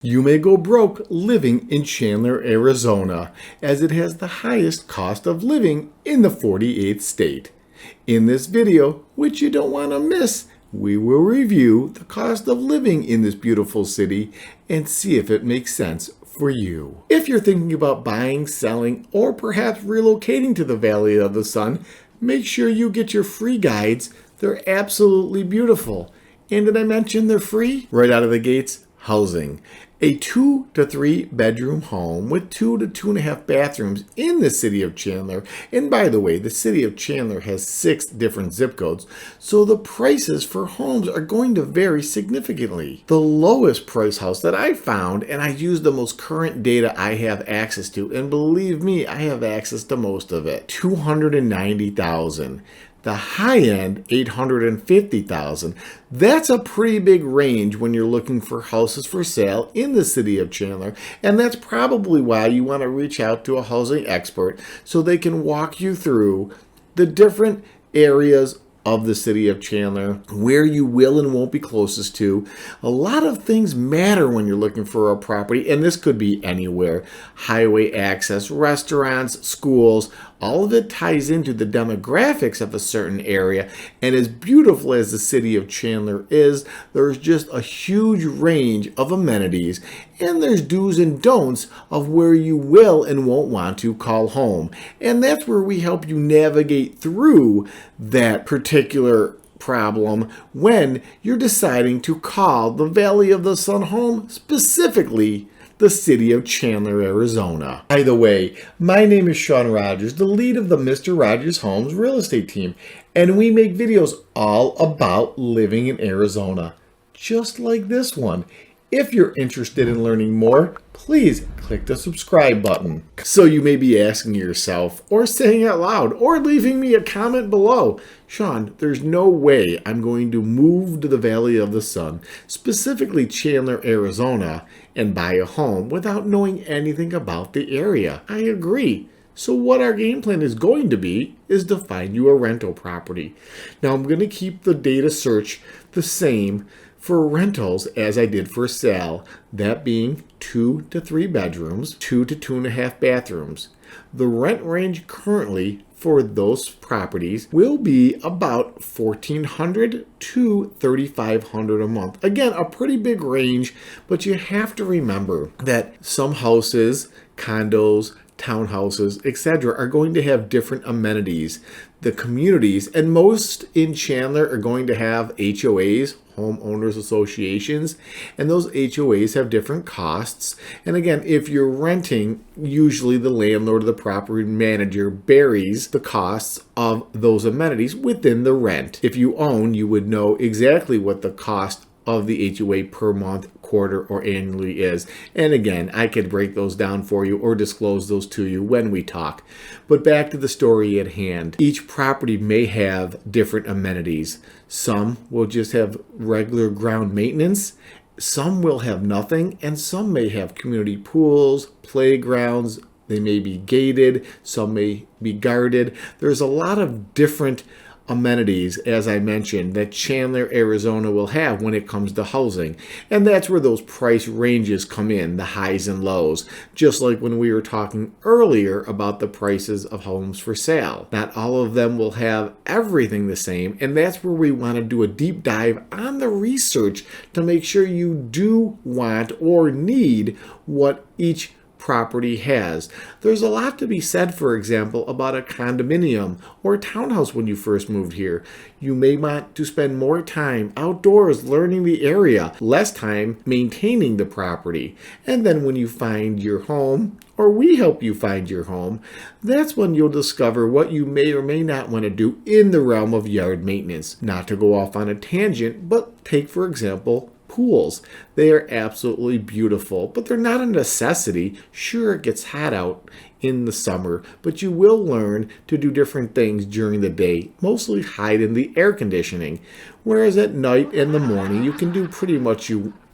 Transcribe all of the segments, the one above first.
You may go broke living in Chandler, Arizona, as it has the highest cost of living in the 48th state. In this video, which you don't want to miss, we will review the cost of living in this beautiful city and see if it makes sense for you. If you're thinking about buying, selling, or perhaps relocating to the Valley of the Sun, make sure you get your free guides. They're absolutely beautiful. And did I mention they're free? Right out of the gates, housing. A 2 to 3 bedroom home with 2 to 2.5 bathrooms in the city of Chandler. And by the way, the city of Chandler has 6 different zip codes, so the prices for homes are going to vary significantly. The lowest price house that I found, and I used the most current data I have access to, and believe me, I have access to most of it, $290,000. The high end, $850,000. That's a pretty big range when you're looking for houses for sale in the city of Chandler, and that's probably why you want to reach out to a housing expert so they can walk you through the different areas of the city of Chandler, where you will and won't be closest to. A lot of things matter when you're looking for a property, and this could be anywhere. Highway access, restaurants, schools, all of it ties into the demographics of a certain area. And as beautiful as the city of Chandler is, there's just a huge range of amenities, and there's do's and don'ts of where you will and won't want to call home. And that's where we help you navigate through that particular problem when you're deciding to call the Valley of the Sun home, specifically the city of Chandler, Arizona. By the way, my name is Sean Rogers, the lead of the Mr. Rogers Homes real estate team, and we make videos all about living in Arizona, just like this one. If you're interested in learning more, please click the subscribe button. So you may be asking yourself, or saying out loud, or leaving me a comment below, Sean, there's no way I'm going to move to the Valley of the Sun, specifically Chandler, Arizona, and buy a home without knowing anything about the area. I agree. So what our game plan is going to be is to find you a rental property. Now I'm going to keep the data search the same for rentals as I did for sale, that being 2 to 3 bedrooms, 2 to 2.5 bathrooms. The rent range currently for those properties will be about $1,400 to $3,500 a month. Again, a pretty big range, but you have to remember that some houses, condos, townhouses, etc. are going to have different amenities. The communities, and most in Chandler, are going to have HOAs, homeowners associations, and those HOAs have different costs. And again, if you're renting, usually the landlord or the property manager buries the costs of those amenities within the rent. If you own, you would know exactly what the cost of the HOA per month, quarter, or annually is. And again, I could break those down for you or disclose those to you when we talk. But back to the story at hand. Each property may have different amenities. Some will just have regular ground maintenance. Some will have nothing, and some may have community pools, playgrounds. They may be gated. Some may be guarded. There's a lot of different amenities, as I mentioned, that Chandler, Arizona will have when it comes to housing. And that's where those price ranges come in, the highs and lows, just like when we were talking earlier about the prices of homes for sale. Not all of them will have everything the same, and that's where we want to do a deep dive on the research to make sure you do want or need what each property has. There's a lot to be said, for example, about a condominium or a townhouse when you first moved here. You may want to spend more time outdoors learning the area, less time maintaining the property. And then when you find your home, or we help you find your home, that's when you'll discover what you may or may not want to do in the realm of yard maintenance. Not to go off on a tangent, but take, for example, pools. They are absolutely beautiful, but they're not a necessity. Sure, it gets hot out in the summer, but you will learn to do different things during the day, mostly hide in the air conditioning. Whereas at night and the morning, you can do pretty much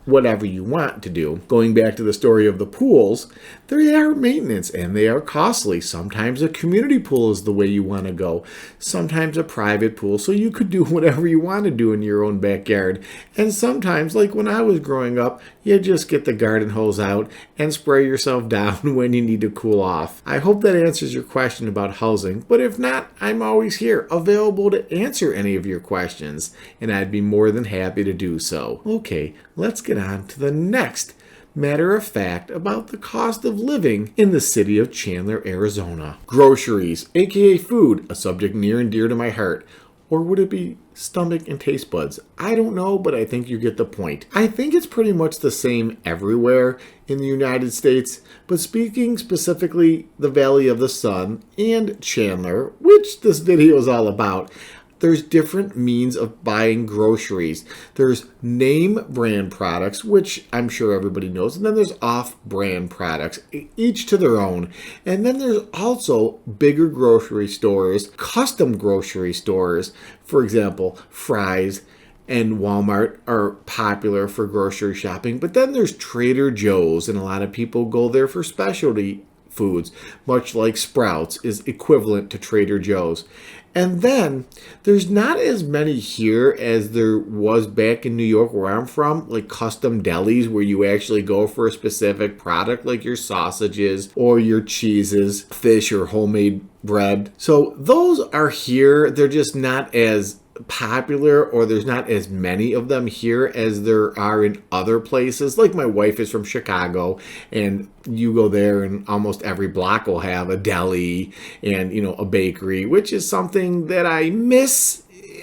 whatever you want to do. Going back to the story of the pools, they are maintenance and they are costly. Sometimes a community pool is the way you want to go. Sometimes a private pool, so you could do whatever you want to do in your own backyard. And sometimes, like when I was growing up, you just get the garden hose out and spray yourself down when you need to cool off. I hope that answers your question about housing, but if not, I'm always here, available to answer any of your questions, and I'd be more than happy to do so. Okay, let's get on to the next matter of fact about the cost of living in the city of Chandler, Arizona. Groceries, aka food, a subject near and dear to my heart. Or would it be stomach and taste buds? I don't know, but I think you get the point. I think it's pretty much the same everywhere in the United States, but speaking specifically the Valley of the Sun and Chandler, which this video is all about, there's different means of buying groceries. There's name brand products, which I'm sure everybody knows, and then there's off-brand products, each to their own. And then there's also bigger grocery stores, custom grocery stores. For example, Fry's and Walmart are popular for grocery shopping, but then there's Trader Joe's, and a lot of people go there for specialty foods, much like Sprouts is equivalent to Trader Joe's. And then there's not as many here as there was back in New York where I'm from, like custom delis where you actually go for a specific product like your sausages or your cheeses, fish or homemade bread. So those are here. They're just not as popular, or there's not as many of them here as there are in other places. Like my wife is from Chicago, and you go there and almost every block will have a deli and a bakery, which is something that I miss.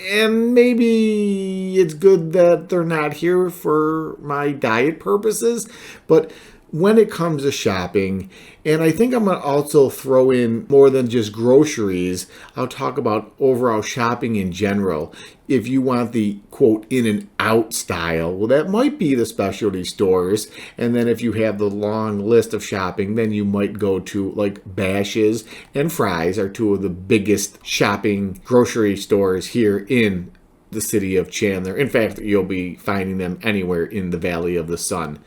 And maybe it's good that they're not here for my diet purposes, but when it comes to shopping, and I think I'm going to also throw in more than just groceries, I'll talk about overall shopping in general. If you want the quote in and out style, well, that might be the specialty stores. And then if you have the long list of shopping, then you might go to like Bash's and Fry's are two of the biggest shopping grocery stores here in the city of Chandler. In fact, you'll be finding them anywhere in the Valley of the Sun.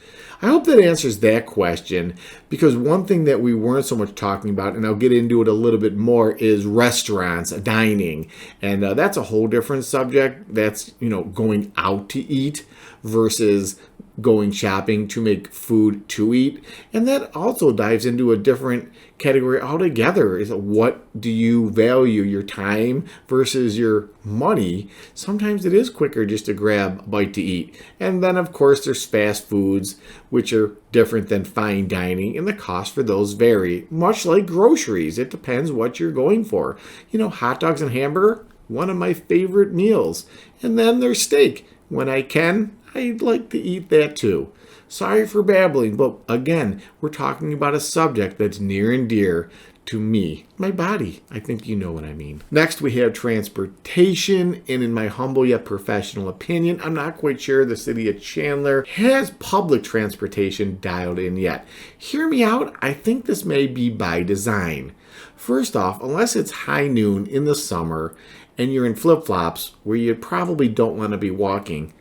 I hope that answers that question, because one thing that we weren't so much talking about, and I'll get into it a little bit more, is restaurants, dining. And that's a whole different subject. That's, going out to eat versus going shopping to make food to eat. And that also dives into a different category altogether. Is what do you value, your time versus your money? Sometimes it is quicker just to grab a bite to eat. And then of course there's fast foods, which are different than fine dining, and the cost for those vary, much like groceries. It depends what you're going for. Hot dogs and hamburger, one of my favorite meals. And then there's steak. When I can, I'd like to eat that too. Sorry for babbling, but again, we're talking about a subject that's near and dear to me, my body. I think you know what I mean. Next, we have transportation, and in my humble yet professional opinion, I'm not quite sure the city of Chandler has public transportation dialed in yet. Hear me out, I think this may be by design. First off, unless it's high noon in the summer and you're in flip-flops where you probably don't want to be walking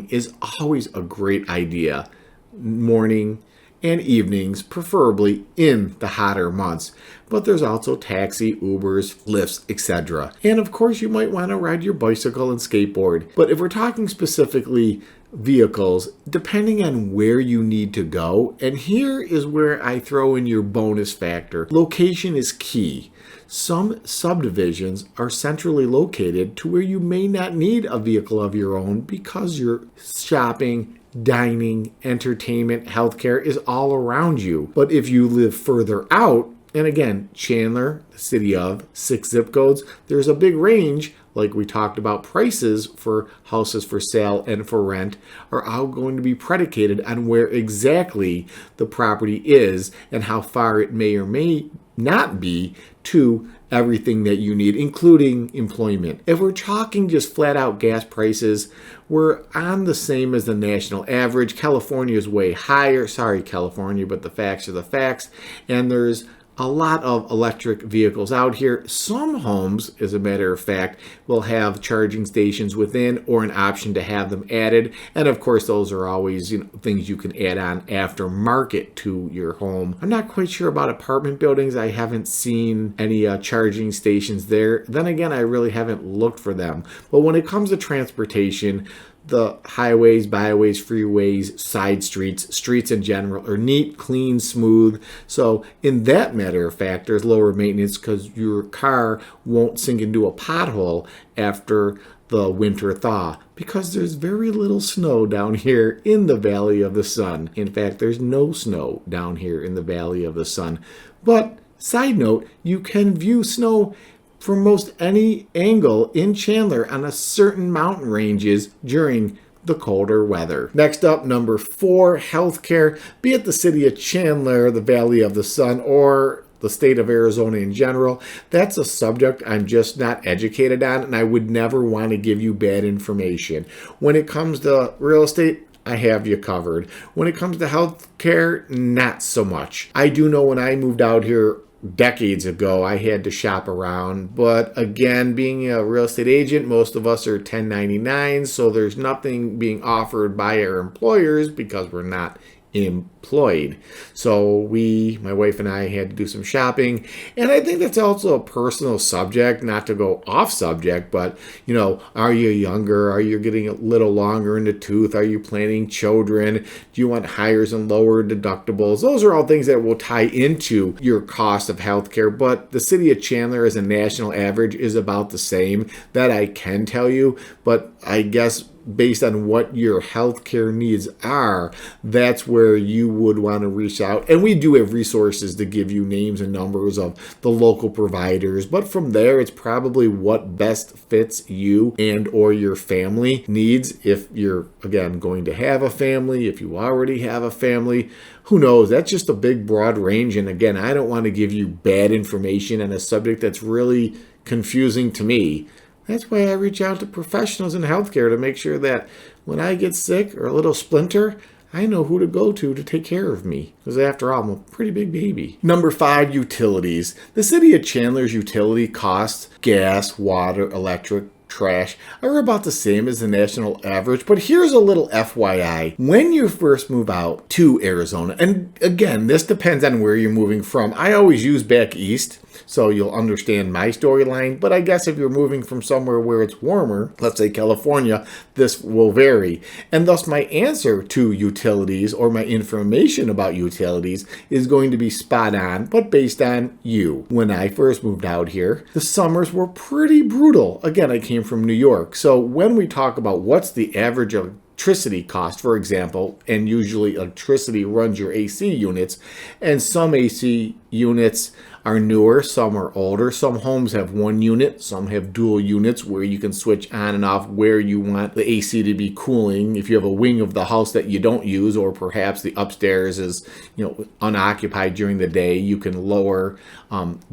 is always a great idea. Morning and evenings, preferably in the hotter months. But there's also taxi, Ubers, Lyfts, etc. And of course, you might want to ride your bicycle and skateboard. But if we're talking specifically vehicles, depending on where you need to go, and here is where I throw in your bonus factor. Location is key. Some subdivisions are centrally located to where you may not need a vehicle of your own because your shopping, dining, entertainment, healthcare is all around you. But if you live further out, and again, Chandler, the city of 6 zip codes, there's a big range. Like we talked about, prices for houses for sale and for rent are all going to be predicated on where exactly the property is and how far it may or may not be to everything that you need, including employment. If we're talking just flat out gas prices, we're on the same as the national average. California is way higher. Sorry, California, but the facts are the facts. And there's a lot of electric vehicles out here. Some homes, as a matter of fact, will have charging stations within or an option to have them added. And of course, those are always things you can add on after market to your home. I'm not quite sure about apartment buildings. I haven't seen any charging stations there. Then again, I really haven't looked for them. But when it comes to transportation, the highways, byways, freeways, side streets, streets in general are neat, clean, smooth. So in that matter of fact, there's lower maintenance because your car won't sink into a pothole after the winter thaw, because there's very little snow down here in the Valley of the Sun. In fact, there's no snow down here in the Valley of the Sun. But side note, you can view snow from most any angle in Chandler on a certain mountain ranges during the colder weather. Next up, number 4, healthcare. Be it the city of Chandler, the Valley of the Sun, or the state of Arizona in general, that's a subject I'm just not educated on, and I would never want to give you bad information. When it comes to real estate, I have you covered. When it comes to healthcare, not so much. I do know when I moved out here decades ago, I had to shop around. But again, being a real estate agent, most of us are 1099s, so there's nothing being offered by our employers because we're not employed. So my wife and I had to do some shopping, and I think that's also a personal subject, not to go off subject, but are you younger? Are you getting a little longer in the tooth? Are you planning children? Do you want higher and lower deductibles? Those are all things that will tie into your cost of healthcare, but the city of Chandler as a national average is about the same. That I can tell you, but I guess based on what your healthcare needs are, that's where you would want to reach out. And we do have resources to give you names and numbers of the local providers, but from there, it's probably what best fits you and or your family needs. If you're, again, going to have a family, if you already have a family, who knows? That's just a big, broad range. And again, I don't want to give you bad information on a subject that's really confusing to me. That's why I reach out to professionals in healthcare to make sure that when I get sick or a little splinter, I know who to go to take care of me. Because after all, I'm a pretty big baby. Number 5, utilities. The city of Chandler's utility costs, gas, water, electric, trash, are about the same as the national average. But here's a little FYI. When you first move out to Arizona, and again, this depends on where you're moving from. I always use back east, so you'll understand my storyline. But I guess if you're moving from somewhere where it's warmer, let's say California, this will vary. And thus my answer to utilities, or my information about utilities, is going to be spot on, but based on you. When I first moved out here, the summers were pretty brutal. Again, I came from New York. So when we talk about what's the average electricity cost, for example, and usually electricity runs your AC units, and some AC units are newer, some are older. Some homes have one unit, some have dual units where you can switch on and off where you want the AC to be cooling. If you have a wing of the house that you don't use, or perhaps the upstairs is unoccupied during the day, you can lower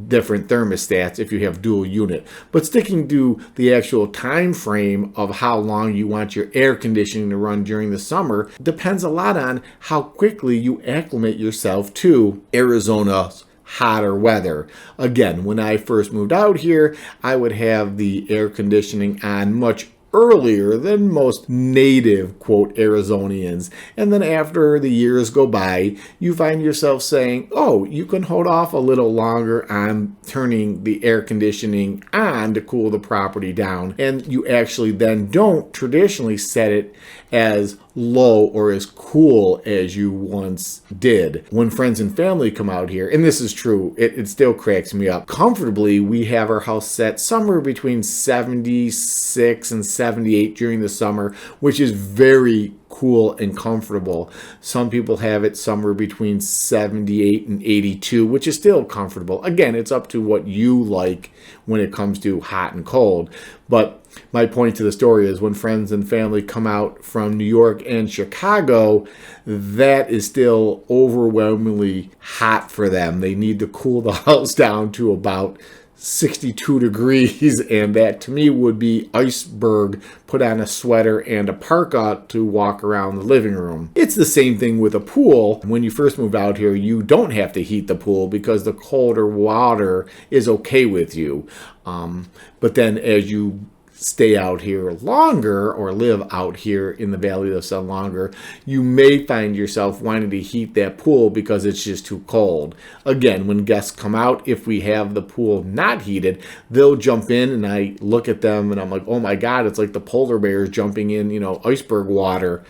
different thermostats if you have dual unit. But sticking to the actual time frame of how long you want your air conditioning to run during the summer depends a lot on how quickly you acclimate yourself to Arizona's hotter weather. Again, when I first moved out here, I would have the air conditioning on much earlier than most native, quote, Arizonians. And then after the years go by, you find yourself saying, oh, you can hold off a little longer on turning the air conditioning on to cool the property down. And you actually then don't traditionally set it as low or as cool as you once did. When friends and family come out here, and this is true, it still cracks me up. Comfortably, we have our house set somewhere between 76 and 78 during the summer, which is very cool and comfortable. Some people have it somewhere between 78 and 82, which is still comfortable. Again, it's up to what you like when it comes to hot and cold. But my point to the story is when friends and family come out from New York and Chicago, that is still overwhelmingly hot for them. They need to cool the house down to about 62 degrees, and that to me would be iceberg. Put on a sweater and a parka to walk around the living room. It's the same thing with a pool. When you first move out here, you don't have to heat the pool because the colder water is okay with you. But then as you stay out here longer or live out here in the Valley of the Sun longer, you may find yourself wanting to heat that pool because it's just too cold. Again, when guests come out, if we have the pool not heated, they'll jump in and I look at them and I'm like, oh my God, it's like the polar bears jumping in, iceberg water.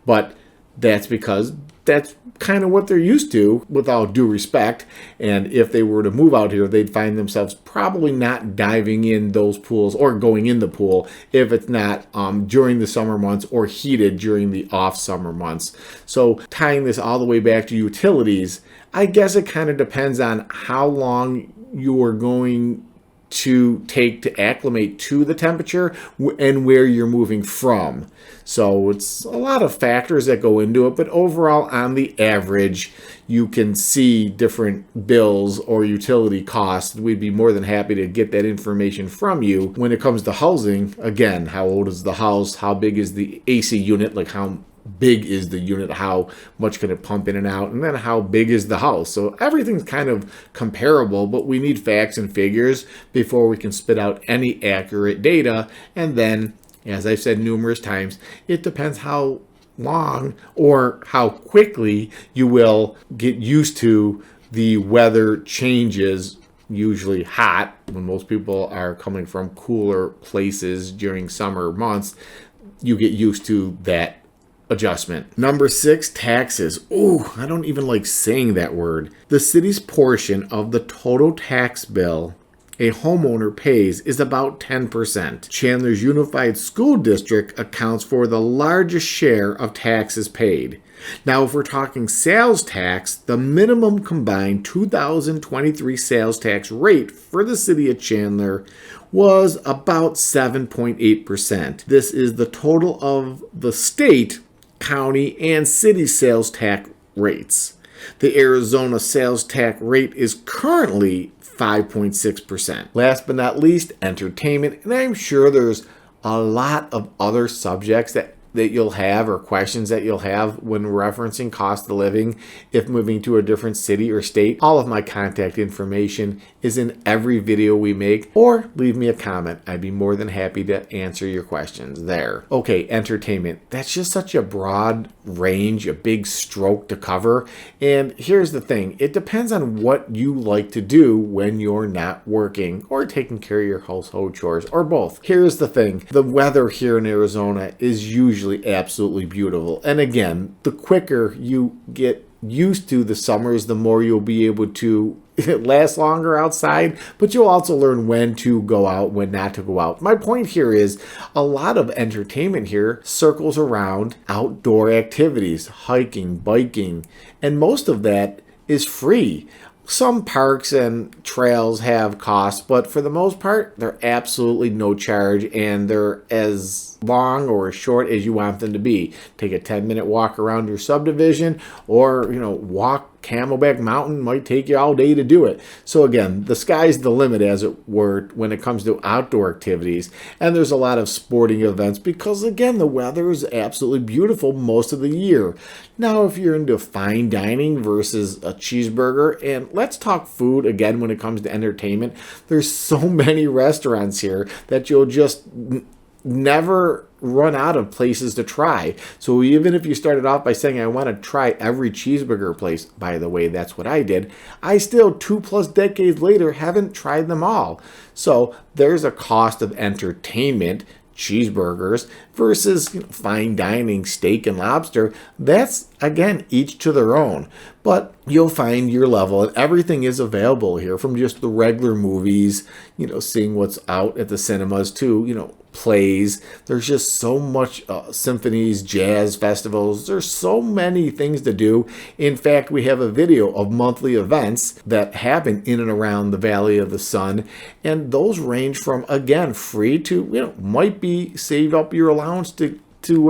But that's because that's kind of what they're used to, with all due respect. And if they were to move out here, they'd find themselves probably not diving in those pools or going in the pool if it's not during the summer months or heated during the off summer months. So tying this all the way back to utilities, I guess it kind of depends on how long you are going to take to acclimate to the temperature and where you're moving from. So it's a lot of factors that go into it, but overall, on the average, you can see different bills or utility costs. We'd be more than happy to get that information from you. When it comes to housing, again, how old is the house? How big is the AC unit? Like how big is the unit, how much can it pump in and out, and then how big is the house. So everything's kind of comparable, but we need facts and figures before we can spit out any accurate data. And then, as I've said numerous times, it depends how long or how quickly you will get used to the weather changes. Usually hot, when most people are coming from cooler places during summer months, you get used to that adjustment. Number 6, taxes. Ooh, I don't even like saying that word. The city's portion of the total tax bill a homeowner pays is about 10%. Chandler's Unified School District accounts for the largest share of taxes paid. Now, if we're talking sales tax, the minimum combined 2023 sales tax rate for the city of Chandler was about 7.8%. This is the total of the state, county, and city sales tax rates. The Arizona sales tax rate is currently 5.6%. Last but not least, entertainment. And I'm sure there's a lot of other subjects that you'll have or questions that you'll have when referencing cost of living if moving to a different city or state. All of my contact information is in every video we make, or leave me a comment. I'd be more than happy to answer your questions there. Okay, entertainment. That's just such a broad range, a big stroke to cover. And here's the thing. It depends on what you like to do when you're not working or taking care of your household chores, or both. Here's the thing. The weather here in Arizona is usually absolutely beautiful. And again, the quicker you get used to the summers, the more you'll be able to last longer outside, but you'll also learn when to go out, when not to go out. My point here is a lot of entertainment here circles around outdoor activities, hiking, biking, and most of that is free. Some parks and trails have costs, but for the most part, they're absolutely no charge, and they're as long or as short as you want them to be. Take a 10-minute walk around your subdivision, or walk Camelback Mountain might take you all day to do it. So again, the sky's the limit, as it were, when it comes to outdoor activities. And there's a lot of sporting events because, again, the weather is absolutely beautiful most of the year. Now, if you're into fine dining versus a cheeseburger, and let's talk food again when it comes to entertainment, there's so many restaurants here that you'll just never run out of places to try. So even if you started off by saying, I want to try every cheeseburger place, by the way, that's what I did, I still 2+ decades later haven't tried them all. So there's a cost of entertainment, cheeseburgers, versus fine dining, steak and lobster. That's, again, each to their own. But you'll find your level, and everything is available here, from just the regular movies, seeing what's out at the cinemas, to, plays. There's just so much symphonies, jazz festivals. There's so many things to do. In fact, we have a video of monthly events that happen in and around the Valley of the Sun, and those range from, again, free to, might be save up your allowance to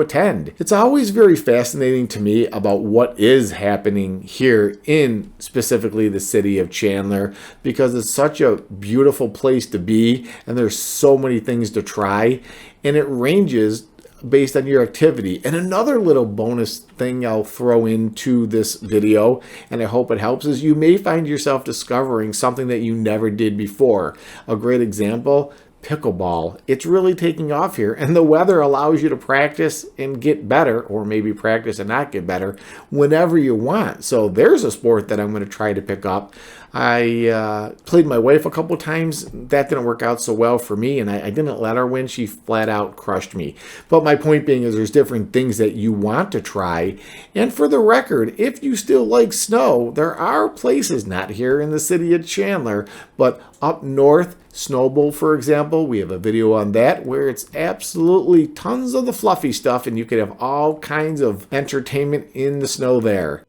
attend. It's always very fascinating to me about what is happening here in specifically the city of Chandler, because it's such a beautiful place to be and there's so many things to try, and it ranges based on your activity. And another little bonus thing I'll throw into this video, and I hope it helps, is you may find yourself discovering something that you never did before. A great example, pickleball. It's really taking off here, and the weather allows you to practice and get better, or maybe practice and not get better, whenever you want. So there's a sport that I'm going to try to pick up. I played my wife a couple times. That didn't work out so well for me, and I didn't let her win. She flat out crushed me. But my point being is there's different things that you want to try. And for the record, if you still like snow, there are places, not here in the city of Chandler, but up north, Snowbowl, for example, we have a video on that where it's absolutely tons of the fluffy stuff, and you can have all kinds of entertainment in the snow there.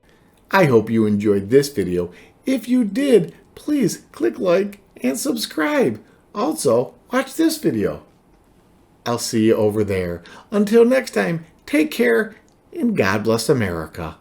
I hope you enjoyed this video. If you did, please click like and subscribe. Also, watch this video. I'll see you over there. Until next time, take care and God bless America.